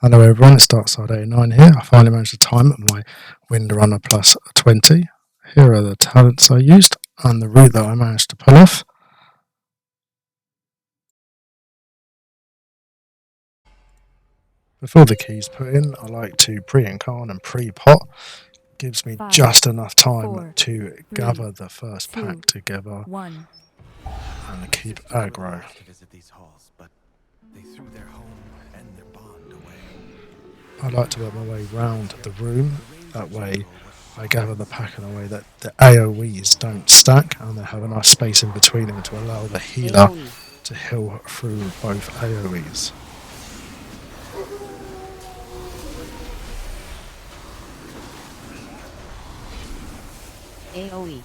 Hello everyone, it's Darkside89 here. I finally managed to time my Windrunner plus 20. Here are the talents I used and the route that I managed to pull off. Before the keys put in, I like to pre-incarn and pre-pot. Gives me just enough time to gather the first pack together and keep aggro. I like to work my way round the room, that way I gather the pack in a way that the AoEs don't stack and they have a nice space in between them to allow the healer to heal through both AoEs. AoE.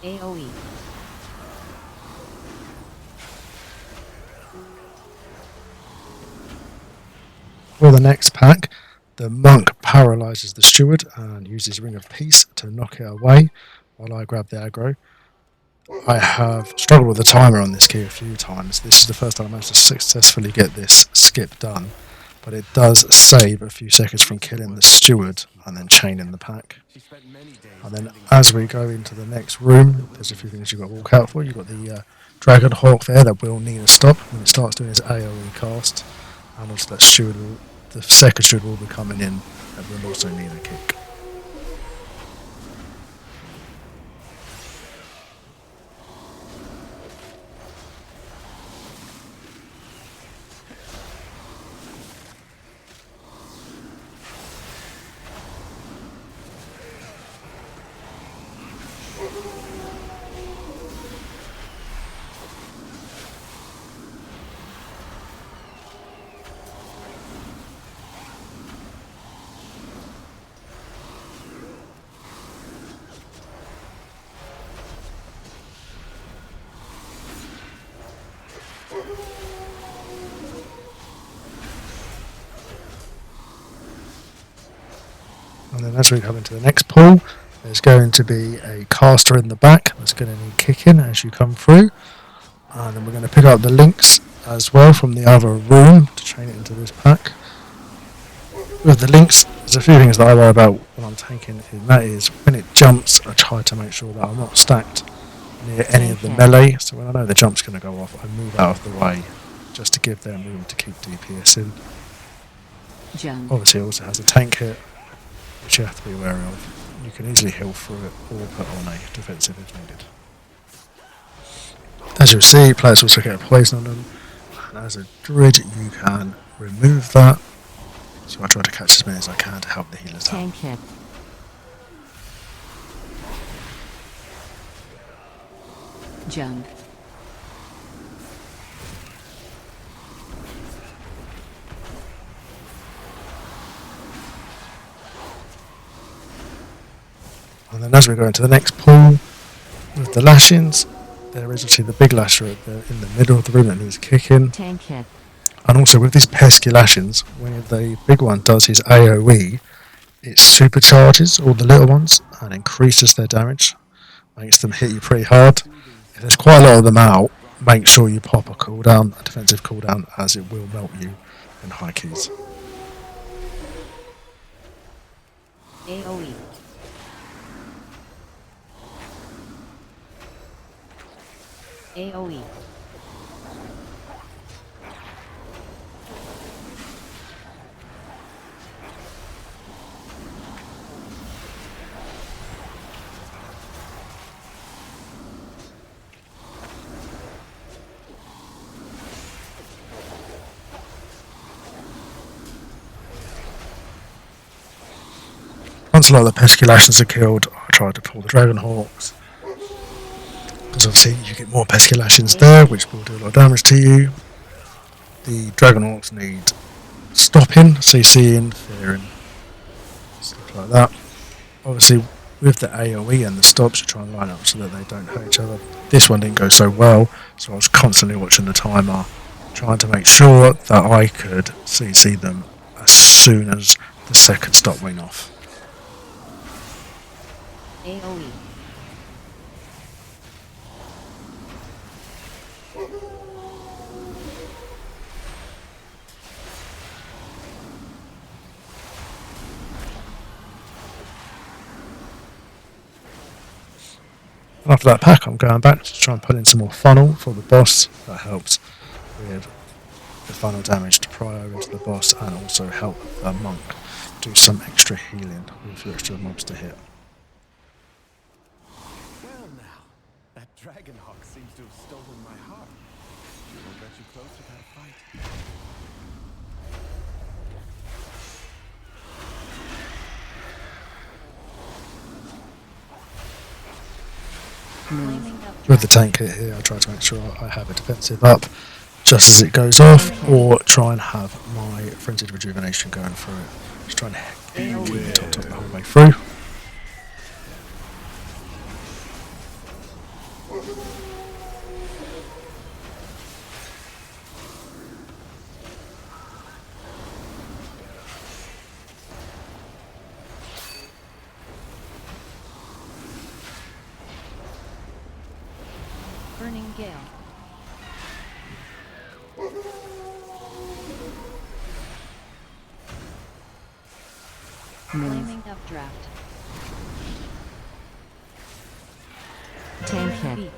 AoE. For the next pack, the monk paralyzes the steward and uses Ring of Peace to knock it away while I grab the aggro. I have struggled with the timer on this key a few times. This is the first time I managed to successfully get this skip done, but it does save a few seconds from killing the steward and then chaining the pack. And then as we go into the next room, there's a few things you've got to walk out for. You've got the Dragon Hawk there that will need a stop when it starts doing its AoE cast. And also that steward will, the second steward will be coming in and will also need a kick. And then as we come into the next pool, there's going to be a caster in the back that's going to need kicking as you come through. And then we're going to pick up the links as well from the other room to chain it into this pack. With the links, there's a few things that I worry about when I'm taking, and that is when it jumps, I try to make sure that I'm not stacked near any of the melee. So when I know the jump's going to go off, I move out of the way just to give them room to keep DPS in. Obviously it also has a tank hit, which you have to be wary of. You can easily heal through it or put on a defensive if needed. As you'll see, players also get a poison on them, and as a druid you can remove that. So I try to catch as many as I can to help the healers out. Tank hit. Jump. And then as we go into the next pool, with the lashings, there is obviously the big lasher in the middle of the room that needs kicking. Tank hit. And also with these pesky lashings, when the big one does his AoE, it supercharges all the little ones and increases their damage, makes them hit you pretty hard. If there's quite a lot of them out, make sure you pop a cooldown, a defensive cooldown, as it will melt you in high keys. AoE. AoE. Once a lot of the pesky lashings are killed, I try to pull the Dragon Hawks, because obviously you get more pesky lashings there, which will do a lot of damage to you. The Dragon Hawks need stopping, CCing, fearing, stuff like that. Obviously, with the AoE and the stops, you try and line up so that they don't hurt each other. This one didn't go so well, so I was constantly watching the timer, trying to make sure that I could CC them as soon as the second stop went off. AoE. After that pack, I'm going back to try and put in some more funnel for the boss. That helps with the funnel damage to pry over into the boss, and also help a monk do some extra healing with a few extra mobs to hit. Well now, that Dragonhawk seems to have stolen my heart. Won't let you close without a fight. Flaming up With the tank hit here, I try to make sure I have a defensive up just as it goes off, or try and have my frenzied rejuvenation going through it. Just trying to keep the top the whole way through. Burning Gale. Flaming Updraft. Tank hit. Beak.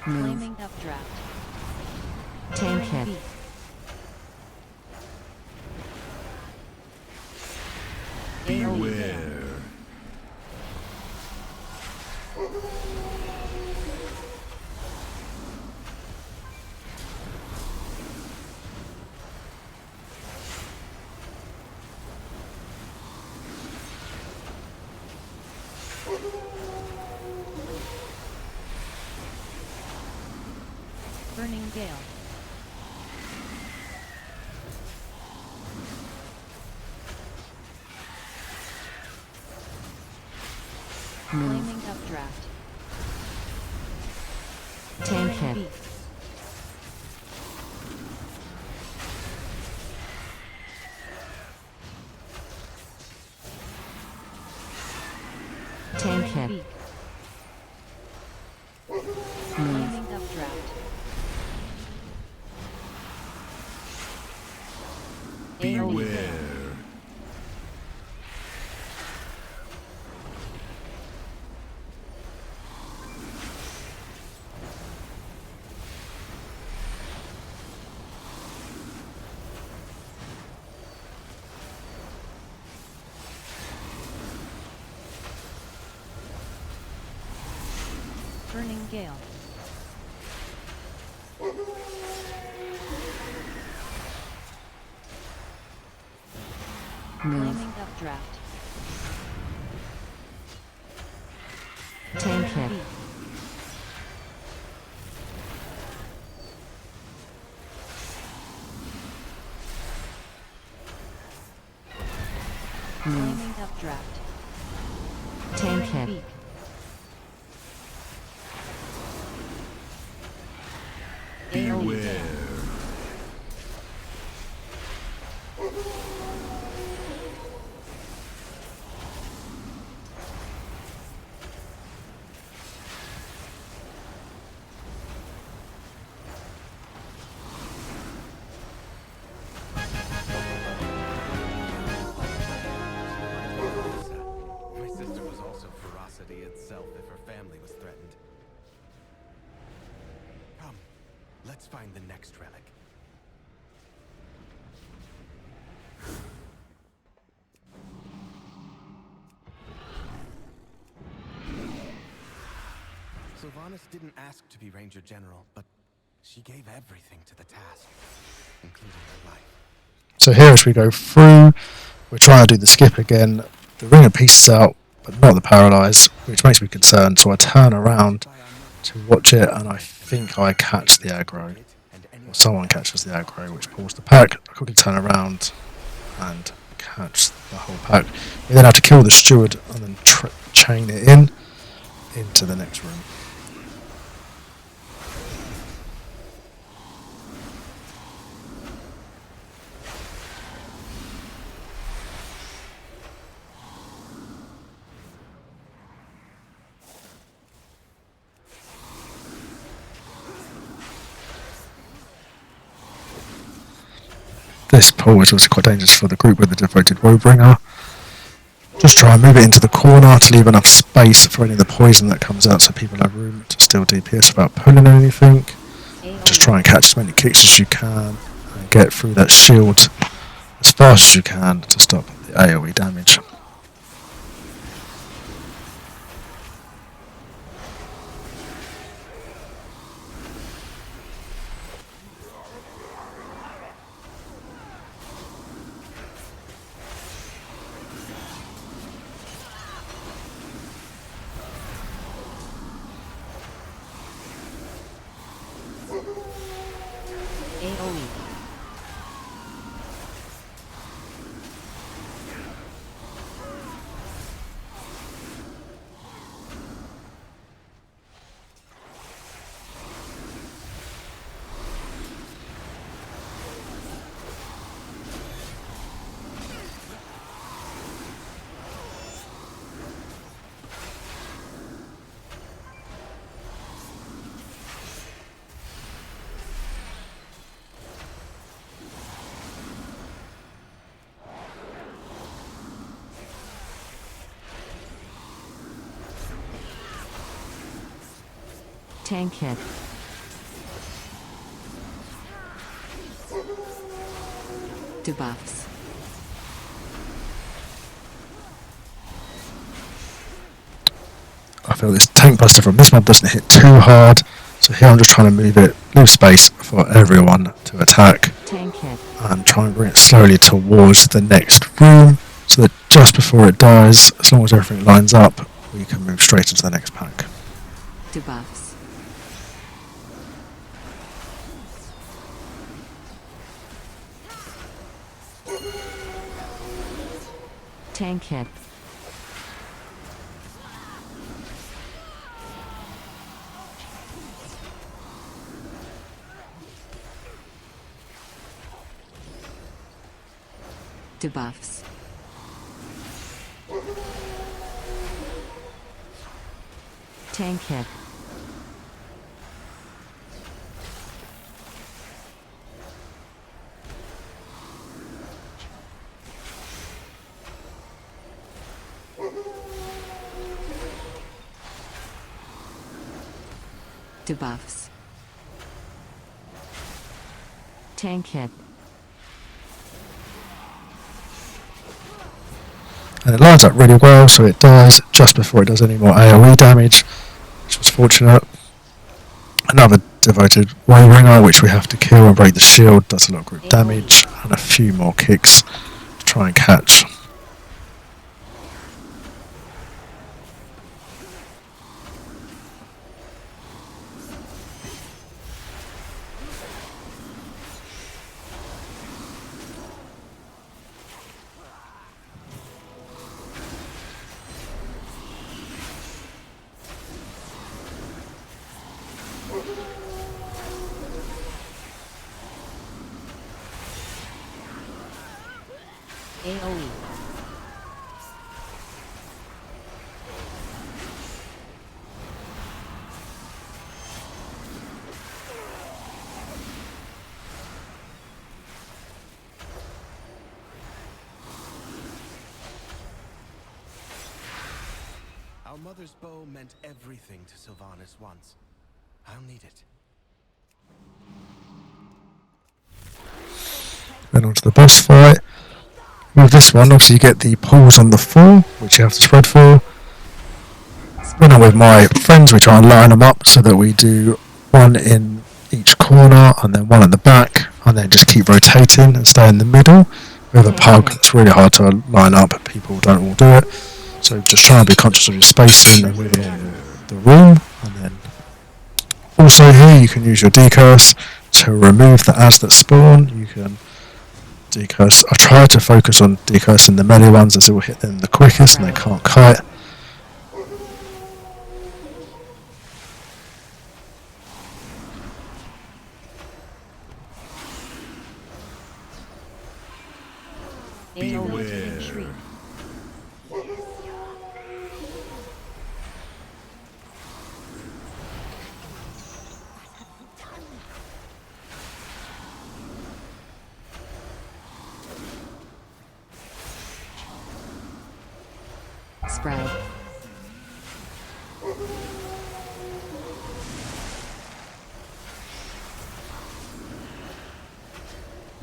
Flaming Updraft. Tank hit. Beak. Beware. Burning Gale. Flaming Updraft. Tank hit. Beak. Tank hit. Beak. Flaming Updraft. Beware. Burning Gale. Flaming Updraft. Tank hit. Beak. Flaming Updraft. Tank hit. Beak. Beware. My sister was also ferocity itself if her family was threatened. Come, let's find the next relic. Sylvanas didn't ask to be Ranger General, but she gave everything to the task, including her life. So here as we go through, we're trying to do the skip again. The ring of peace is out, but not the paralyze, which makes me concerned. So I turn around to watch it, and I think I catch the aggro, or someone catches the aggro, which pulls the pack. I quickly turn around and catch the whole pack. We then have to kill the steward and then chain it into the next room. This pull is obviously quite dangerous for the group with the devoted Windrunner. Just try and move it into the corner to leave enough space for any of the poison that comes out so people have room to steal DPS without pulling anything. Just try and catch as many kicks as you can and get through that shield as fast as you can to stop the AoE damage. AoE. Tank hit. Debuffs. I feel this tank buster from this mob doesn't hit too hard, so here I'm just trying to move it, leave space for everyone to attack, Tank hit. and try and bring it slowly towards the next room, so that just before it dies, as long as everything lines up, we can move straight into the next pack. Debuffs. Tank hit. Debuffs. Tank hit. Debuffs. Tank hit. And it lines up really well, so it dies just before it does any more AoE damage, which was fortunate. Another devoted Windrunner, which we have to kill and break the shield, does a lot of group damage, and a few more kicks to try and catch. AoE. Our mother's bow meant everything to Sylvanas once. I'll need it. Then onto the boss fight. With this one, obviously you get the pulls on the floor, which you have to spread for. When I'm with my friends, we try and line them up so that we do one in each corner and then one at the back, and then just keep rotating and stay in the middle. With a pug, it's really hard to line up, people don't all do it. So just try and be conscious of your spacing and within the room, and then Also here you can use your decurse to remove the ads that spawn. You can decurse. I've tried to focus on decursing the melee ones as it will hit them the quickest and they can't kite. AoE shriek. Spread.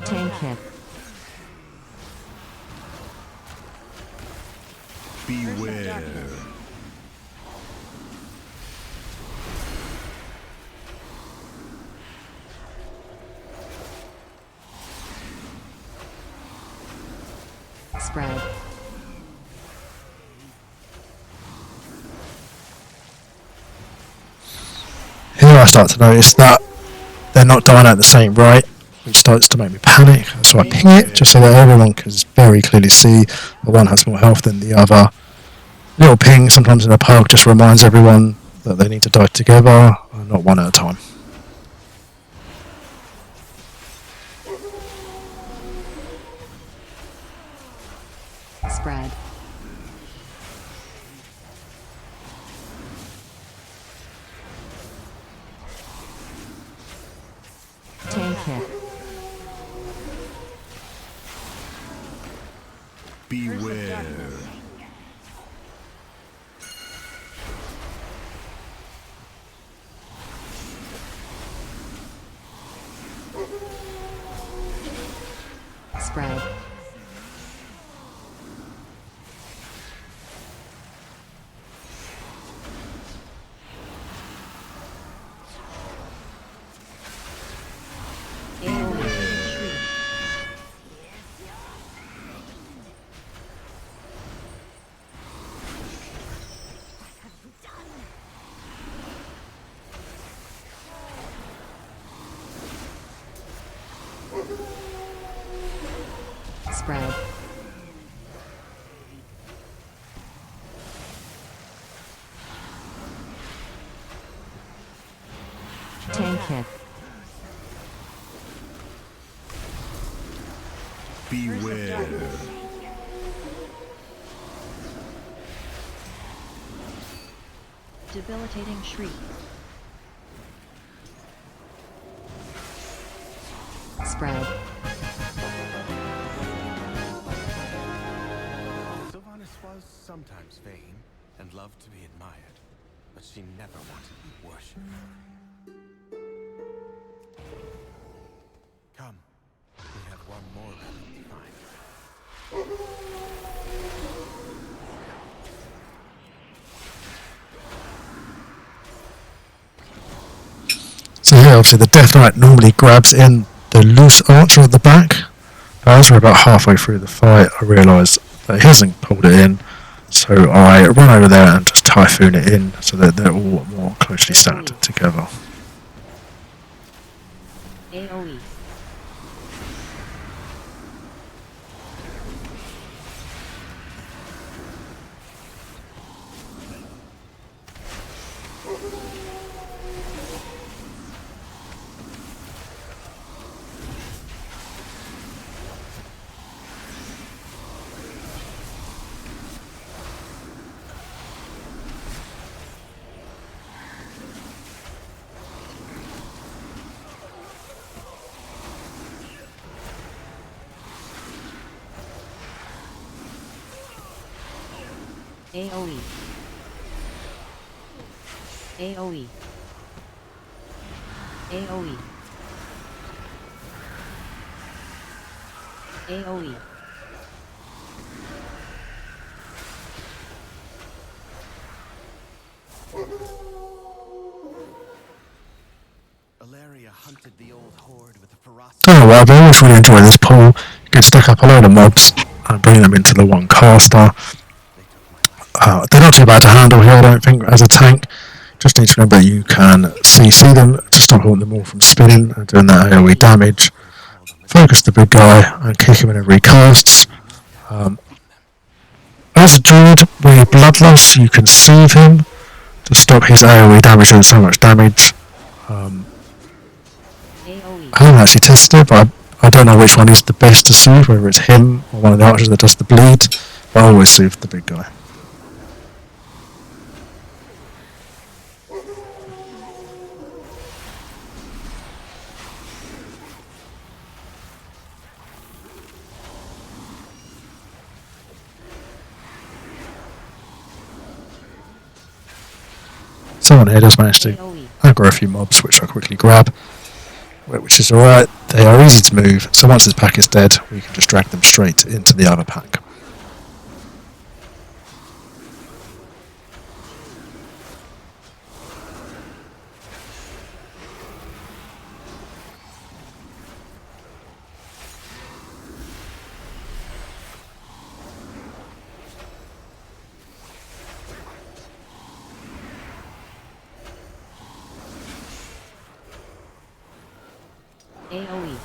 Tank hit. Beware. Spread. Here I start to notice that they're not dying at the same rate, which starts to make me panic. So I ping it just so that everyone can very clearly see that one has more health than the other. Little ping sometimes in a park just reminds everyone that they need to die together and not one at a time. Spread. Tank hit. Beware. Spread. AoE shriek. Spread. Tank hit. Beware. Debilitating shriek. Spread. Sylvanas was sometimes vain and loved to be admired, but she never wanted to be worshipped. Come, we have one more relic to find. So here obviously the Death Knight normally grabs in the loose archer at the back. But as we're about halfway through the fight I realise that he hasn't pulled it in. So I run over there and just typhoon it in so that they're all more closely stacked together. AoE. AoE. AoE. AoE. AoE. Alaria hunted the old horde with a ferocity. Oh well, I've always really enjoyed this pool. You can stack up a load of mobs and bring them into the one caster. They took my life. They're not too bad to handle here, I don't think, as a tank. Just need to remember you can CC them to stop all them all from spinning and doing that AoE damage. Focus the big guy and kick him whenever he casts. As a druid with bloodlust, you can soothe him to stop his AoE damage doing so much damage. AoE. I haven't actually tested it, but I don't know which one is the best to soothe, whether it's him or one of the archers that does the bleed, but I always soothe the big guy. Someone here does manage to AoE. aggro a few mobs, which I quickly grab, which is alright. They are easy to move, so once this pack is dead, we can just drag them straight into the other pack. AoE.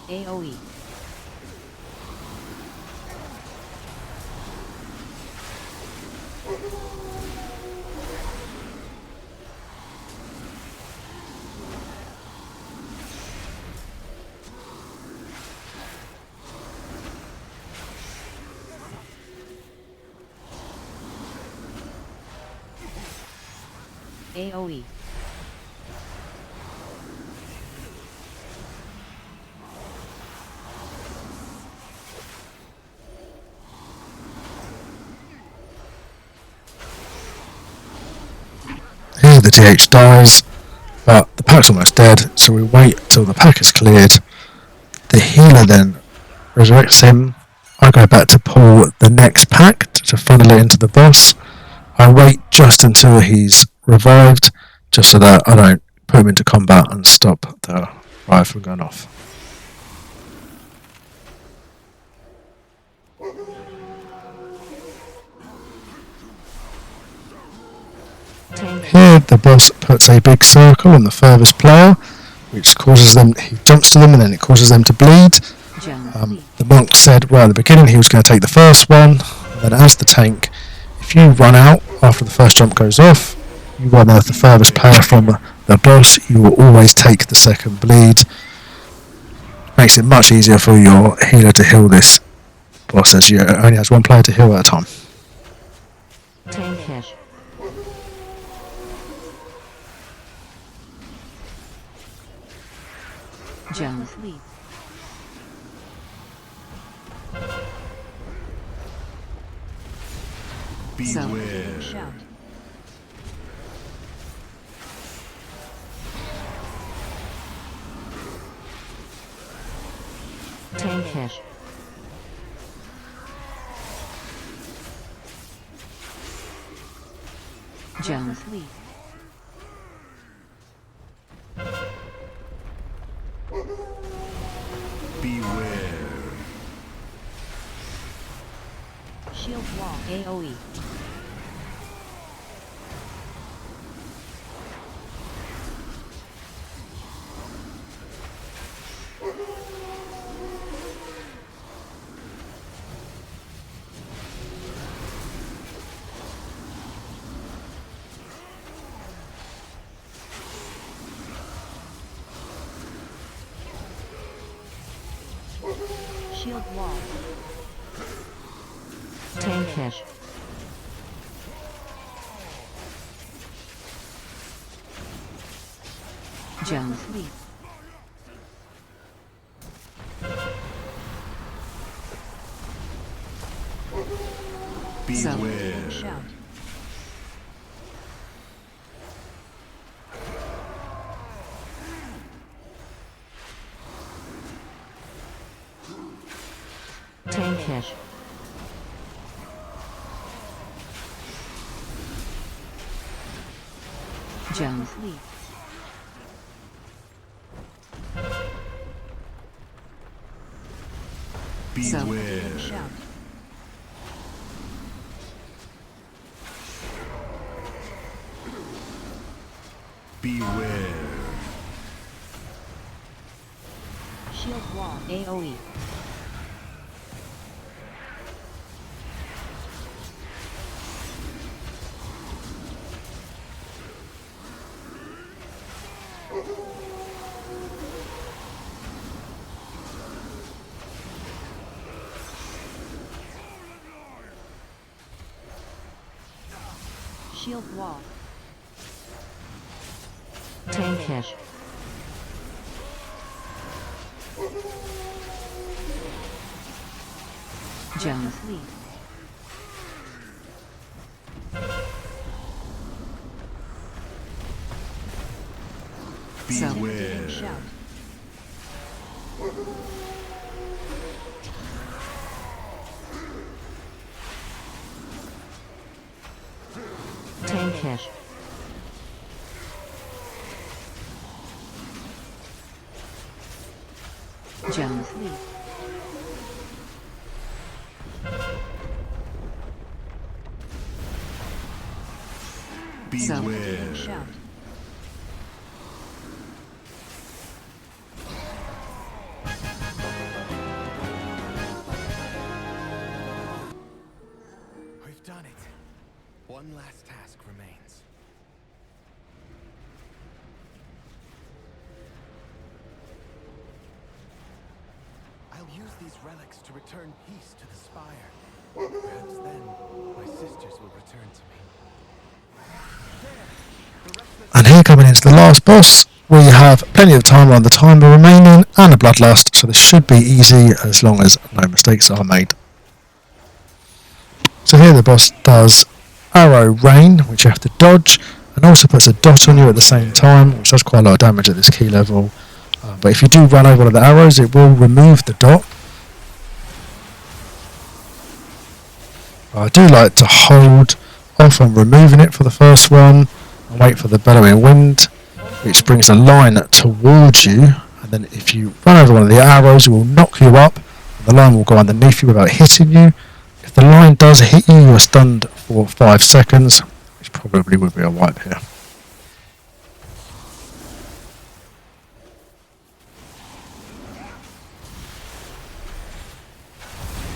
AoE. AoE. Here the TH dies, but the pack's almost dead, so we wait till the pack is cleared. The healer then resurrects him. I go back to pull the next pack to funnel it into the boss. I wait just until he's revived, just so that I don't put him into combat and stop the revive from going off. Tank hit. Here the boss puts a big circle on the furthest player, which causes them, he jumps to them and then it causes them to bleed. Jump. The monk said, well, at the beginning he was going to take the first one, and then as the tank, if you run out after the first jump goes off, you run out the furthest player from the boss, you will always take the second bleed. Makes it much easier for your healer to heal this boss, as you only has one player to heal at a time. Tank hit. Jump. Sleep. Beware. Shout. Tank hit. Jump. Sleep. Beware. Shield wall. AoE. Shield wall. Tank hit. Jump. Sleep. Beware. Shout. Tank hit. Jump. Sleep. Beware. Shout. Beware. Shield wall. AoE. Shield wall. Tank hit. Jones. Lead. Beware. Shout. Tank hit. Jones. Lead. Beware. Shout. We've done it. One last task remains. I'll use these relics to return peace to the Spire. Perhaps then, my sisters will return to me. And here coming into the last boss, we have plenty of time on the timer remaining and a bloodlust, so this should be easy as long as no mistakes are made. So here the boss does arrow rain, which you have to dodge, and also puts a dot on you at the same time, which does quite a lot of damage at this key level. But if you do run over one of the arrows, it will remove the dot. I do like to hold off on removing it for the first one and wait for the bellowing wind, which brings a line towards you, and then if you run over one of the arrows, it will knock you up and the line will go underneath you without hitting you. If the line does hit you, you are stunned for 5 seconds, which probably would be a wipe here.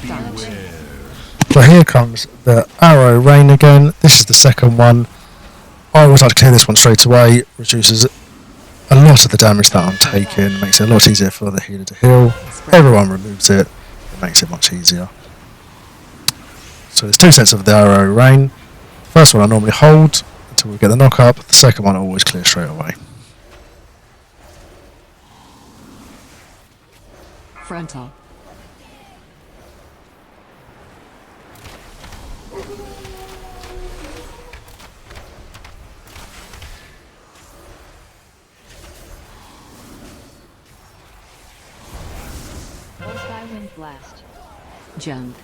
Beware. So here comes the arrow rain again. This is the second one. I always like to clear this one straight away. Reduces a lot of the damage that I'm taking. Makes it a lot easier for the healer to heal. Everyone removes it. It makes it much easier. So there's 2 sets of the arrow rain. First one I normally hold until we get the knock up. The second one I always clear straight away. Frontal. Bullseye wind blast. Jump.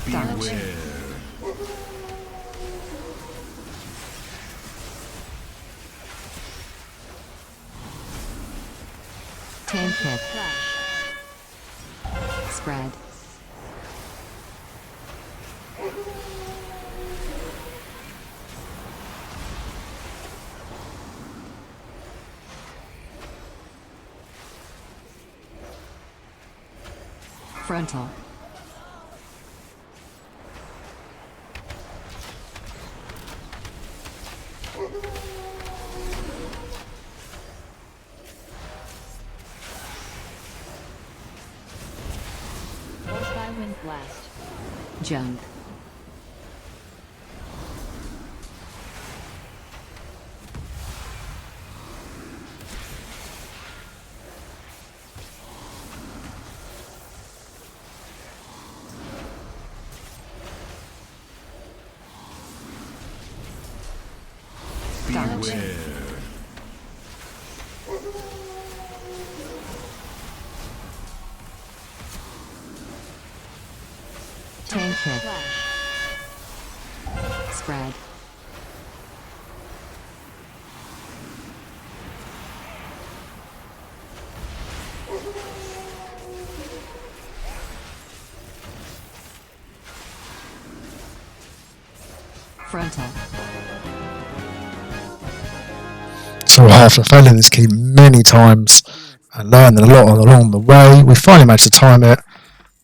Beware. Tank hit. Flash. Spread. Frontal. Bullseye wind blast. Jump. Beware. Tank hit. Flash. Spread. Frontal. So after failing this key many times and learning a lot along the way, we finally managed to time it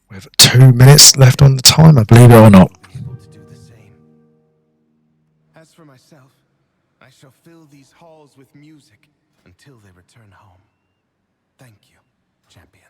with 2 minutes left on the timer, believe it or not. Be able to do the same. As for myself, I shall fill these halls with music until they return home. Thank you, champion.